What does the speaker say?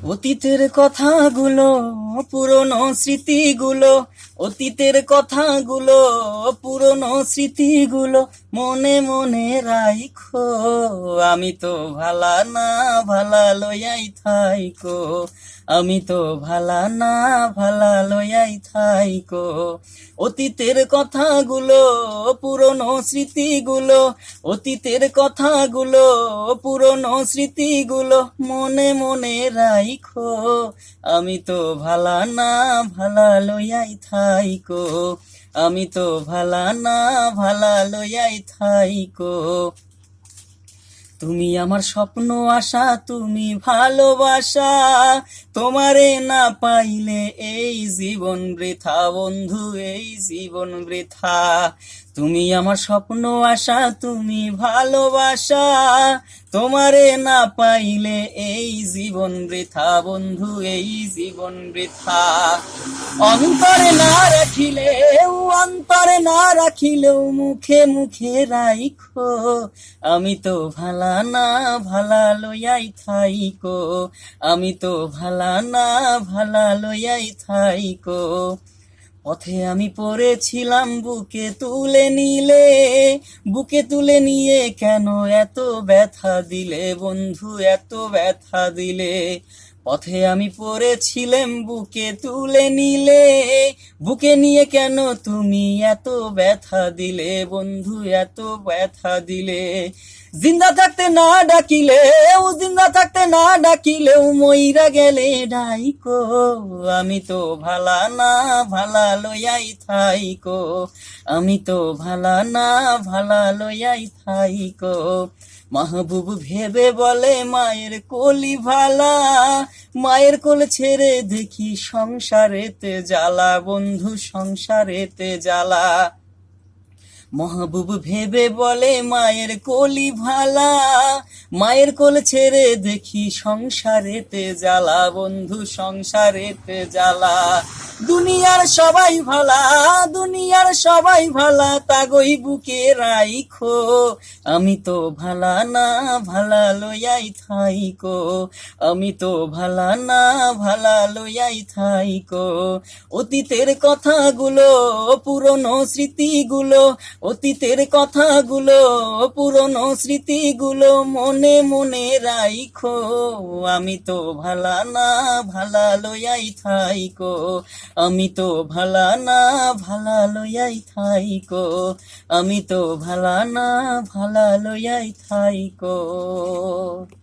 অতীতের কথাগুলো, পুরনো স্মৃতিগুলো, অতীতের কথাগুলো, পুরনো স্মৃতিগুলো মনে মনে রাইখো। আমি তো ভালা না, ভালা লইয়াই থাইকো। আমি তো ভালা না, ভালা লইয়াই থাইকো। অতীতের কথাগুলো, পুরনো স্মৃতিগুলো, অতীতের কথাগুলো, পুরনো স্মৃতিগুলো মনে মনে রাইখো। আমি তো ভালা না, ভালা লইয়াই থাইকো। আমি তো ভালা না, ভালা লইয়াই থাইকো। তুমি আমার স্বপ্ন আশা, তুমি ভালোবাসা, তোমারে না পাইলে এই জীবন বৃথা বন্ধু, এই জীবন বৃথা। তুমি আমার স্বপ্ন আশা, তুমি ভালোবাসা, তোমারে না পাইলে এই জীবন বৃথা বন্ধু, এই জীবন বৃথা। অন্তরে না রাখিলেও, অন্তরে না রাখিলেও মুখে মুখে রাইখো। আমি তো ভালা না, ভালা লইয়াই থাইকো। আমি তো ভালা না, ভালা লইয়াই থাইকো। পথে আমি পড়েছিলাম, বুকে তুলে নিলে, বুকে তুলে নিয়ে কেন এত ব্যথা দিলে বন্ধু, এত ব্যথা দিলে। পথে আমি পড়েছিলাম, বুকে তুলে নিলে, বুকে নিয়ে কেন তুমি এত ব্যথা দিলে বন্ধু, এত ব্যথা দিলে। জিন্দা থাকতে না ডাকিলেও, জিন্দা থাকতে না ডাকিলেও মইরা গেলে ডাইকো। আমি তো ভালা না, ভালা লইয়াই থাইকো। আমি তো ভালা না, ভালা লইয়াই থাইকো। মাহবুব ভেবে বলে মায়ের কোলি ভালা, মায়ের কোল ছেড়ে দেখি সংসারেতে জ্বালা বন্ধু, সংসারেতে জ্বালা। মাহবুব ভেবে বলে মায়ের কোলি ভালা, মায়ের কোল ছেড়ে দেখি সংসারেতে জ্বালা বন্ধু, সংসারেতে জ্বালা। দুনিয়ার সবাই ভালা, দুনিয়ার সবাই ভালা, তাগই বুকে রাইখো। আমি তো ভালা না, ভালা লইয়াই থাইকো। আমি তো ভালা না, ভালা লইয়াই থাইকো। অতীতের কথাগুলো, পুরনো স্মৃতিগুলো, অতীতের কথাগুলো, পুরনো স্মৃতিগুলো মনে মনে রাইখো। আমি তো ভালা না, ভালা লইয়াই থাইকো। আমি তো ভালা না, ভালা লইয়াই থাইকো। আমি তো ভালা না, ভালা লইয়াই থাইকো।